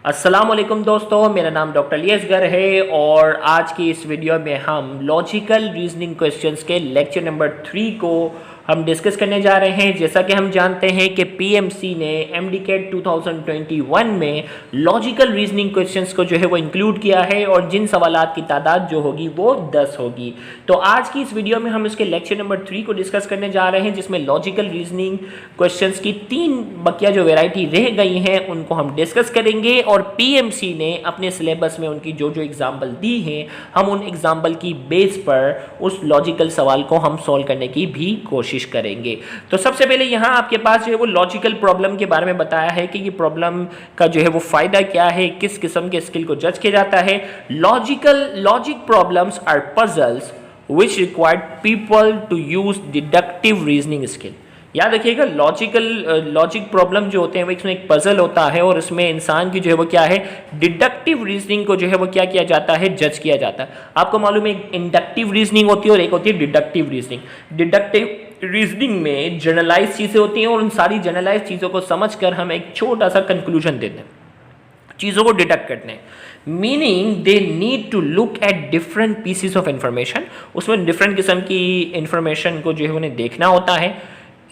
अस्सलाम वालेकुम दोस्तों, मेरा नाम डॉक्टर लियसगर है और आज की इस वीडियो में हम लॉजिकल रीजनिंग क्वेश्चंस के लेक्चर नंबर 3 को हम डिस्कस करने जा रहे हैं। जैसा कि हम जानते हैं कि पीएमसी ने एमडीकेट 2021 में लॉजिकल रीजनिंग क्वेश्चंस को जो है वो इंक्लूड किया है और जिन सवालात की तादाद जो होगी वो 10 होगी। तो आज की इस वीडियो में हम इसके लेक्चर नंबर 3 को डिस्कस करने जा रहे हैं, जिसमें लॉजिकल रीजनिंग क्वेश्चंस की 3 बकिया जो वेराइटी रह गई हैं उनको हम डिस्कस करेंगे और पीएमसी ने अपने सिलेबस में उनकी जो जो एग्जाम्पल दी हैं हम उन एग्जाम्पल की बेस पर उस लॉजिकल सवाल को हम सॉल्व करने की भी कोशिश करेंगे। तो सबसे पहले यहाँ आपके पास जो है वो लॉजिकल प्रॉब्लम के बारे में बताया है कि ये प्रॉब्लम का जो है वो फायदा क्या है, किस किस्म के स्किल को जज किया जाता है। Logic problems are puzzles which required people to use deductive reasoning skill। याद रखिएगा, लॉजिक प्रॉब्लम जो होते हैं वो इसमें एक पजल होता है और इसमें इंसान की जो है वो क्या है, डिडक्टिव रीजनिंग को जो है वो क्या किया जाता है, जज किया जाता है। आपको मालूम है एक इंडक्टिव रीजनिंग होती है और एक होती है डिडक्टिव रीजनिंग। डिडक्टिव रीजनिंग में जनरलाइज चीज़ें होती हैं और उन सारी जनरलाइज चीज़ों को समझकर हम एक छोटा सा कंक्लूजन देते हैं, चीज़ों को डिडक्ट करते हैं। Meaning they need to look at different pieces of information, उसमें डिफरेंट किस्म की इंफॉर्मेशन को जो है उन्हें देखना होता है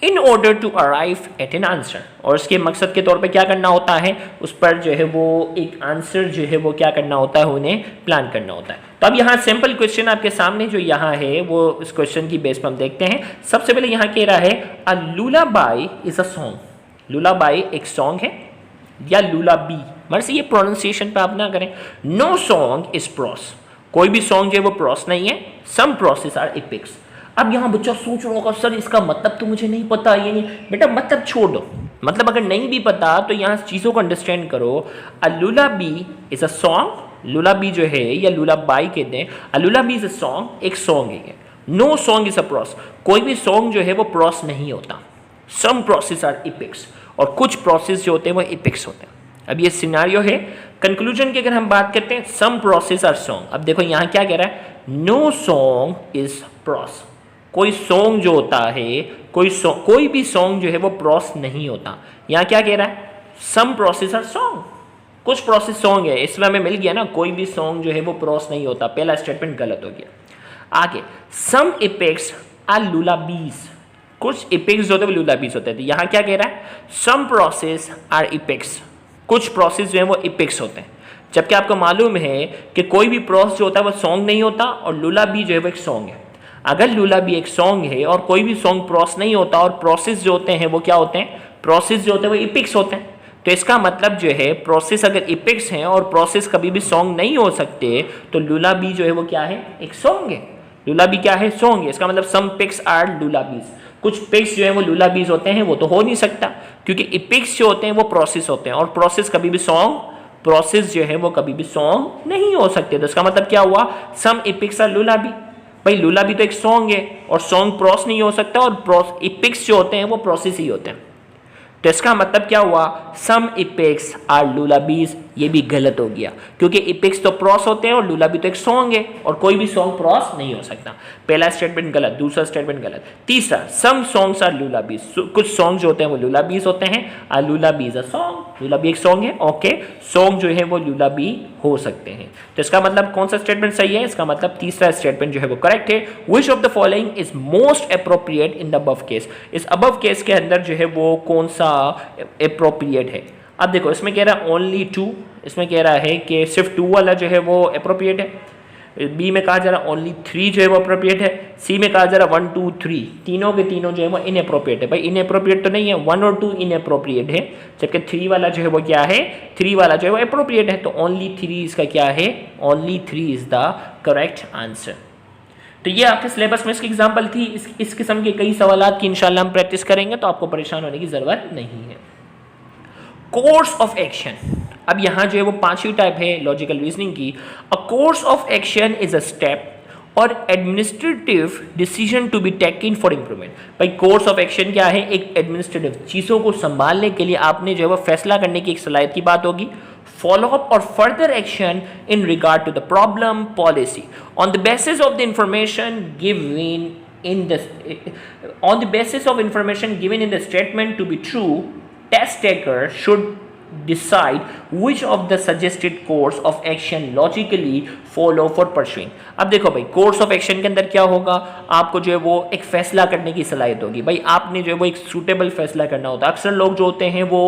in order to arrive at an answer. और उसके मकसद के तौर पे क्या करना होता है, उस पर जो है वो एक आंसर जो है वो क्या करना होता है, उन्हें प्लान करना होता है। तो अब यहाँ सिंपल क्वेश्चन आपके सामने जो यहाँ है वो इस क्वेश्चन की बेस पर हम देखते हैं। सबसे पहले यहाँ कह रहा है अ लुलाबाई इज अ सॉन्ग। लुलाबाई एक सॉन्ग है या लुलाबी, मगर से ये प्रोनाउंसिएशन पे आप ना करें। नो सॉन्ग इज प्रॉस, कोई भी सॉन्ग जो है वो प्रॉस नहीं है। सम प्रॉसेस आर एपिक्स। अब यहाँ बच्चा सोच रहा होगा सर इसका मतलब तो मुझे नहीं पता, ये नहीं। बेटा मतलब छोड़ दो, मतलब अगर नहीं भी पता तो यहाँ चीज़ों को अंडरस्टैंड करो। अ लुलाबी इज अ सॉन्ग, लुलाबी जो है या लुलाबाई कहते हैं। A lullaby is a song, एक सॉन्ग है। No song is a prose, कोई भी सॉन्ग जो है वो प्रॉस नहीं होता। सम प्रोसेस आर एपिक्स, और कुछ प्रोसेस जो होते हैं वो एपिक्स होते हैं। अब ये सिनारियो है। कंक्लूजन की अगर हम बात करते हैं, सम प्रोसेस आर सॉन्ग। अब देखो यहाँ क्या कह रहा है, नो सॉन्ग इज प्रॉस। कोई सॉन्ग जो होता है, कोई भी सॉन्ग जो है वो प्रॉस नहीं होता। यहाँ क्या कह रहा है, सम प्रोसेस आर सॉन्ग, कुछ प्रोसेस सॉन्ग है। इसमें हमें मिल गया ना, कोई भी सॉन्ग जो है वो प्रॉस नहीं होता। पहला स्टेटमेंट गलत हो गया। आगे सम एपिक्स आर लुलाबीज, कुछ एपिक्स जो होते हैं वो लुलाबीज होते हैं। तो यहाँ क्या कह रहा है, सम प्रोसेस आर एपिक्स, कुछ प्रोसेस जो है वो एपिक्स होते हैं। जबकि आपको मालूम है कि कोई भी प्रोसेस जो होता है वो सॉन्ग नहीं होता और लुलाबी जो है वो एक सॉन्ग है। अगर लुलाबी एक सॉन्ग है और कोई भी सॉन्ग प्रोस नहीं होता और प्रोसेस जो होते हैं वो क्या होते हैं, प्रोसेस जो होते हैं वो एपिक्स होते हैं। तो इसका मतलब जो है प्रोसेस अगर एपिक्स हैं और प्रोसेस कभी भी सॉन्ग नहीं हो सकते तो लुलाबी जो है वो क्या है, एक सॉन्ग है। लुलाबी क्या है, सॉन्ग है। इसका मतलब सम पिक्स आर लुलाबीज, कुछ पिक्स जो है वो लुलाबीज होते हैं, वो तो हो नहीं सकता क्योंकि इपिक्स जो होते हैं वो प्रोसेस होते हैं और प्रोसेस कभी भी सॉन्ग, प्रोसेस जो है वो कभी भी सॉन्ग नहीं हो सकते। तो इसका मतलब क्या हुआ, सम इपिक्स आर लुलाबी। भाई लुलाबी तो एक सॉन्ग है और सॉन्ग प्रोस नहीं हो सकता और इपिक्स जो होते हैं वो प्रोसेस ही होते हैं। तो इसका मतलब क्या हुआ, सम इपिक्स आर लुलाबीज। ये भी गलत हो गया क्योंकि इपिक्स तो प्रॉस होते हैं और लुलाबी तो एक सॉन्ग है और कोई भी सॉन्ग प्रॉस नहीं हो सकता। पहला स्टेटमेंट गलत, दूसरा स्टेटमेंट गलत। तीसरा, सम सॉन्ग्स आर लुलाबीज, कुछ सॉन्ग जो होते हैं वो लुलाबीज होते हैं। आ लुलाबीज अ सॉन्ग, लुलाबी एक सॉन्ग है। ओके, सॉन्ग जो है वो लुलाबी हो सकते हैं। तो इसका मतलब कौन सा स्टेटमेंट सही है, इसका मतलब तीसरा स्टेटमेंट जो है वो करेक्ट है। Which of the following is most appropriate in the above case, इस अबव केस के अंदर जो है वो कौन सा अप्रोप्रिएट है। अब देखो इसमें कह रहा है ओनली 2, इसमें कह रहा है कि सिर्फ 2 वाला जो है वो अप्रोप्रिएट है। बी में कहा जा रहा ओनली 3 जो है वो अप्रोप्रिएट है। सी में कहा जा रहा 1 2 3, तीनों के तीनों जो है वो इनअप्रोप्रिएट है। भाई इनअप्रोप्रिएट तो नहीं है, 1 और 2 इनअप्रोप्रिएट है, जबकि 3 वाला जो है वो क्या है, 3 वाला जो है वो अप्रोप्रिएट है। तो ओनली 3 इसका क्या है, only 3 is the correct answer. तो ये आपके सिलेबस में इसकी एग्जाम्पल थी। इस किस्म के कई सवालात की इंशाल्लाह हम प्रैक्टिस करेंगे तो आपको परेशान होने की जरूरत नहीं है। कोर्स ऑफ एक्शन, अब यहाँ जो है वो 5वीं टाइप है लॉजिकल रीजनिंग की। A course of action is a step और administrative decision to be taken for improvement. भाई कोर्स ऑफ एक्शन क्या है, एक एडमिनिस्ट्रेटिव चीज़ों को संभालने के लिए आपने जो है वो फैसला करने की एक सलाहियत की बात होगी। follow up or further action in regard to the problem policy on the basis of the information given in the on the basis of information given in the statement to be true, test taker should decide which of the suggested course of action logically follow for pursuing। अब देखो भाई, course of action के अंदर क्या होगा, आपको जो है वो एक फैसला करने की सलाहियत होगी। भाई आपने जो है वो एक सूटेबल फैसला करना होता है। अक्सर लोग जो होते हैं वो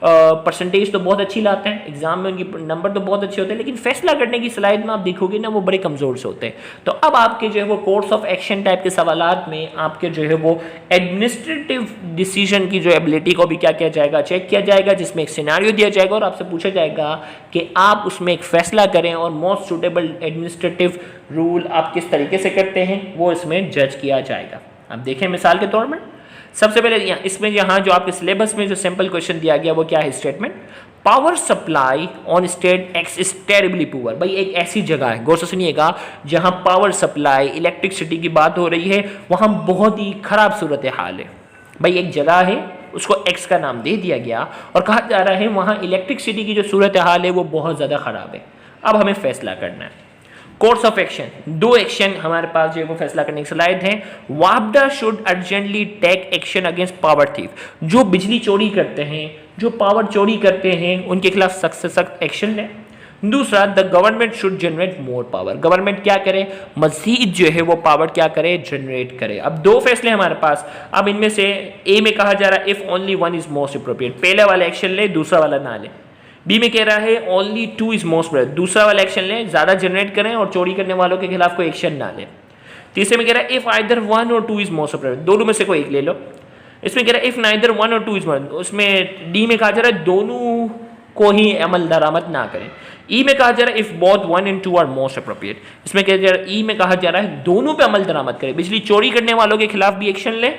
परसेंटेज तो बहुत अच्छी लाते हैं, एग्जाम में उनकी नंबर तो बहुत अच्छे होते हैं, लेकिन फैसला करने की सलाहियत में आप देखोगे ना वो बड़े कमज़ोर से होते हैं। तो अब आपके जो है वो कोर्स ऑफ एक्शन टाइप के सवालात में आपके जो है वो एडमिनिस्ट्रेटिव डिसीजन की जो एबिलिटी को भी क्या किया जाएगा, चेक किया जाएगा, जिसमें एक सिनेरियो दिया जाएगा और आपसे पूछा जाएगा कि आप उसमें एक फैसला करें और मोस्ट सूटेबल एडमिनिस्ट्रेटिव रूल आप किस तरीके से करते हैं वो इसमें जज किया जाएगा। अब देखें मिसाल के तौर में, सबसे पहले इसमें यहाँ जो आपके सिलेबस में जो सिंपल क्वेश्चन दिया गया वो क्या है, statement power supply on state x is terribly poor. भाई एक ऐसी जगह है, गौर से सुनिएगा, जहाँ पावर सप्लाई इलेक्ट्रिसिटी की बात हो रही है, वहाँ बहुत ही खराब सूरत हाल है। भाई एक जगह है, उसको एक्स का नाम दे दिया गया और कहा जा रहा है वहाँ इलेक्ट्रिसिटी की जो सूरत हाल है वो बहुत ज़्यादा ख़राब है। अब हमें फैसला करना है। कोर्स ऑफ एक्शन, दो एक्शन हमारे पास जो है वो फैसला करने की सलाहियत है। वापडा should urgently take action against power thief. जो बिजली चोरी करते हैं, जो पावर चोरी करते हैं, उनके खिलाफ सख्त से सख्त एक्शन लें। दूसरा, the government should generate more power. Government क्या करे, मजीद जो है वो पावर क्या करे, जनरेट करे। अब दो फैसले हमारे पास। अब इनमें से ए में कहा जा रहा है if only one is most appropriate, पहले वाला एक्शन ले, दूसरा वाला ना ले। बी में कह रहा है only two is most appropriate, दूसरा वाला एक्शन ले, ज्यादा जनरेट करें और चोरी करने वालों के खिलाफ कोई एक्शन ना ले। तीसरे में कह रहा है इफ आइदर वन और टू इज मोस्ट अप्रोप्रिएट, दोनों में से कोई एक ले लो। इसमें कह रहा है इफ नाइदर वन और टू इज वन, उसमें डी में कहा जा रहा है दोनों को ही अमल दरामद ना करें। ई में कहा जा रहा है if both one and two are most appropriate, इसमें कहा जा रहा है ई में कहा जा रहा है दोनों पे अमल दरामद करें, बिजली चोरी करने वालों के खिलाफ भी एक्शन ले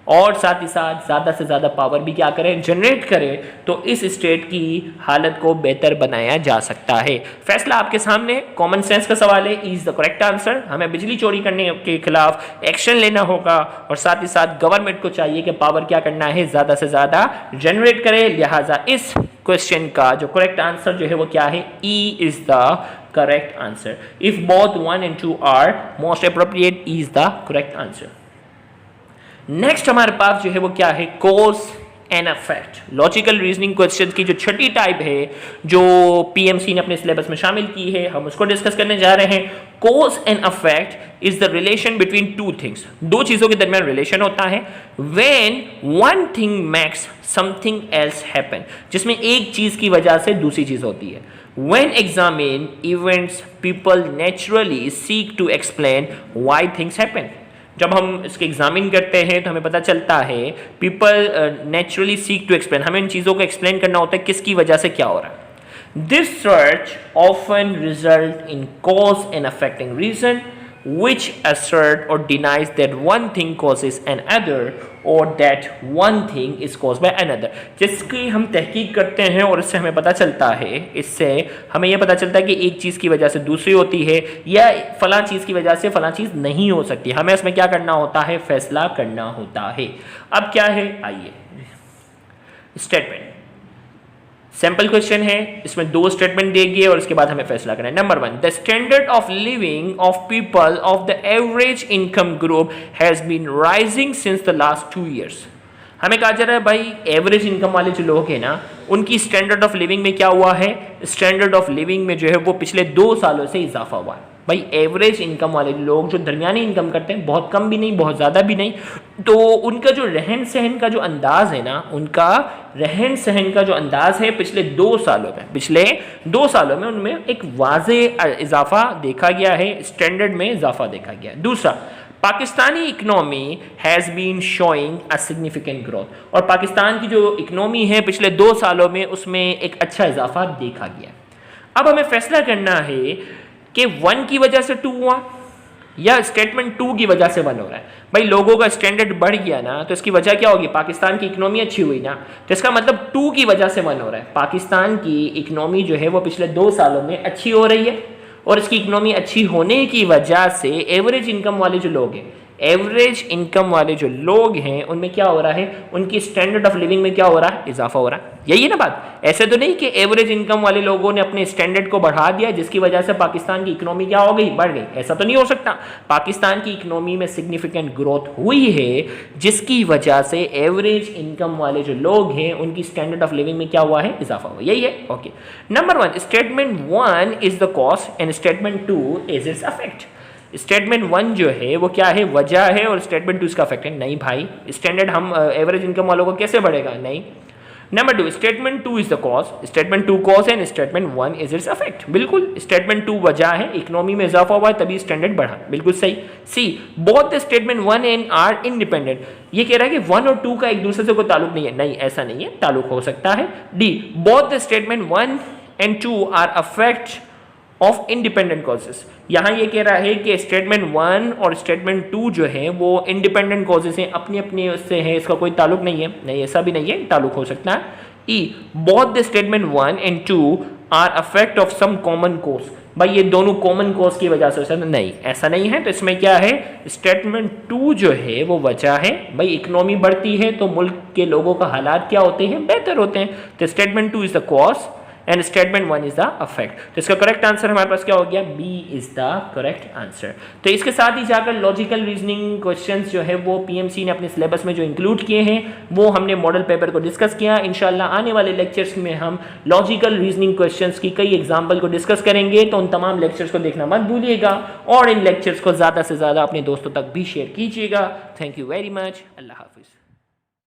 और साथ ही साथ ज़्यादा से ज़्यादा पावर भी क्या करें, जनरेट करें, तो इस स्टेट की हालत को बेहतर बनाया जा सकता है। फैसला आपके सामने, कॉमन सेंस का सवाल है, इज द करेक्ट आंसर। हमें बिजली चोरी करने के खिलाफ एक्शन लेना होगा और साथ ही साथ गवर्नमेंट को चाहिए कि पावर क्या करना है, ज़्यादा से ज़्यादा जनरेट करे। लिहाजा इस क्वेश्चन का जो करेक्ट आंसर जो है वो क्या है, E is the correct answer. If both one and two are most appropriate is the correct answer. Next हमारे पास जो है वो क्या है, cause and effect. Logical reasoning question की जो छठी टाइप है जो पीएमसी ने अपने सिलेबस में शामिल की है, हम उसको डिस्कस करने जा रहे हैं। Cause and effect is the relation between two things, दो चीजों के दरमियान रिलेशन होता है। When one thing makes something else happen, जिसमें एक चीज की वजह से दूसरी चीज होती है। When examine events, people naturally seek to explain why things happen. जब हम इसके एग्जामिन करते हैं तो हमें पता चलता है people naturally seek to explain, हमें इन चीज़ों को एक्सप्लेन करना होता है किसकी वजह से क्या हो रहा है। This search often result in cause and affecting reason which assert or denies that one thing causes another or that one thing is caused by another। जिसकी हम तहकीक करते हैं और इससे हमें पता चलता है, इससे हमें यह पता चलता है कि एक चीज़ की वजह से दूसरी होती है या फलां चीज़ की वजह से फलां चीज़ नहीं हो सकती। हमें इसमें क्या करना होता है, फैसला करना होता है। अब क्या है, आइए स्टेटमेंट, सिंपल क्वेश्चन है, इसमें दो स्टेटमेंट देंगे और इसके बाद हमें फैसला करना है। Number one, the standard of living of people of the average income group has been rising since the last 2 years। हमें कहा जा रहा है भाई एवरेज इनकम वाले जो लोग हैं ना, उनकी स्टैंडर्ड ऑफ लिविंग में क्या हुआ है, स्टैंडर्ड ऑफ लिविंग में जो है वो पिछले 2 सालों से इजाफा हुआ है। भाई एवरेज इनकम वाले लोग जो दरमियानी इनकम करते हैं, बहुत कम भी नहीं बहुत ज़्यादा भी नहीं, तो उनका जो रहन सहन का जो अंदाज़ है ना, उनका रहन सहन का जो अंदाज़ है पिछले 2 सालों में उनमें एक वाज़े इजाफा देखा गया है, स्टैंडर्ड में इजाफा देखा गया है। दूसरा, Pakistani economy has been showing a significant growth, और पाकिस्तान की जो इकनॉमी है पिछले 2 सालों में उसमें एक अच्छा इजाफा देखा गया। अब हमें फैसला करना है कि 1 की वजह से 2 हुआ या स्टेटमेंट 2 की वजह से 1 हो रहा है। भाई लोगों का स्टैंडर्ड बढ़ गया ना, तो इसकी वजह क्या होगी, पाकिस्तान की इकनॉमी अच्छी हुई ना, तो इसका मतलब 2 की वजह से 1 हो रहा है। पाकिस्तान की इकनॉमी जो है वो पिछले 2 सालों में अच्छी हो रही है और इसकी इकनॉमी अच्छी होने की वजह से एवरेज इनकम वाले जो लोग हैं, एवरेज इनकम वाले जो लोग हैं उनमें क्या हो रहा है, उनकी स्टैंडर्ड ऑफ लिविंग में क्या हो रहा है, इजाफा हो रहा है। यही है ना बात। ऐसे तो नहीं कि एवरेज इनकम वाले लोगों ने अपने स्टैंडर्ड को बढ़ा दिया जिसकी वजह से पाकिस्तान की इकोनॉमी क्या हो गई, बढ़ गई। ऐसा तो नहीं हो सकता। पाकिस्तान की इकोनॉमी में सिग्निफिकेंट ग्रोथ हुई है जिसकी वजह से एवरेज इनकम वाले जो लोग हैं उनकी स्टैंडर्ड ऑफ लिविंग में क्या हुआ है, इजाफा हुआ। यही है। Okay, number 1, statement 1 is the cause and statement 2 is it's affect. Statement 1 जो है वो क्या है, वजह है, और स्टेटमेंट 2 इसका इफेक्ट है। नहीं भाई, स्टैंडर्ड हम एवरेज इनकम वालों को कैसे बढ़ेगा, नहीं। Number 2, statement 2 is the cause, statement 2 cause है, स्टेटमेंट 1 इज इट्स इफेक्ट। बिल्कुल, स्टेटमेंट 2 वजह है, इकोनॉमी में इजाफा हुआ है तभी स्टैंडर्ड बढ़ा। बिल्कुल सही। C, both the statement 1 and are independent. ये कह रहा है कि 1 और 2 का एक दूसरे से कोई ताल्लुक नहीं है। नहीं, ऐसा नहीं है, ताल्लुक हो सकता है। D, both the statement 1 and 2 are affect of independent causes. यहां ये कह रहा है कि स्टेटमेंट 1 और स्टेटमेंट 2 जो है वो इंडिपेंडेंट कॉजेस हैं, अपनी अपनी उससे है, इसका कोई ताल्लुक नहीं है। नहीं, ऐसा भी नहीं है, ताल्लुक हो सकता है। E, both the statement 1 and 2 are affect of some common cause. भाई ये दोनों कॉमन कॉज की वजह से, नहीं ऐसा नहीं है। तो इसमें क्या है, स्टेटमेंट 2 जो है वो वजह है। भाई इकोनॉमी बढ़ती है तो मुल्क के लोगों का हालात क्या होते हैं, बेहतर होते हैं। तो statement 2 is the cause and statement 1 is the effect. तो इसका करेक्ट आंसर हमारे पास क्या हो गया, B is the correct answer. तो इसके साथ ही जाकर लॉजिकल रीजनिंग क्वेश्चंस जो है वो पीएमसी ने अपने सिलेबस में जो इंक्लूड किए हैं वो हमने मॉडल पेपर को डिस्कस किया। इंशाल्लाह आने वाले लेक्चर्स में हम लॉजिकल रीजनिंग क्वेश्चंस की कई एग्जाम्पल को डिस्कस करेंगे। तो उन तमाम लेक्चर्स को देखना मत भूलिएगा और इन लेक्चर्स को ज़्यादा से ज़्यादा अपने दोस्तों तक भी शेयर कीजिएगा। Thank you very much. अल्लाह हाफिज़।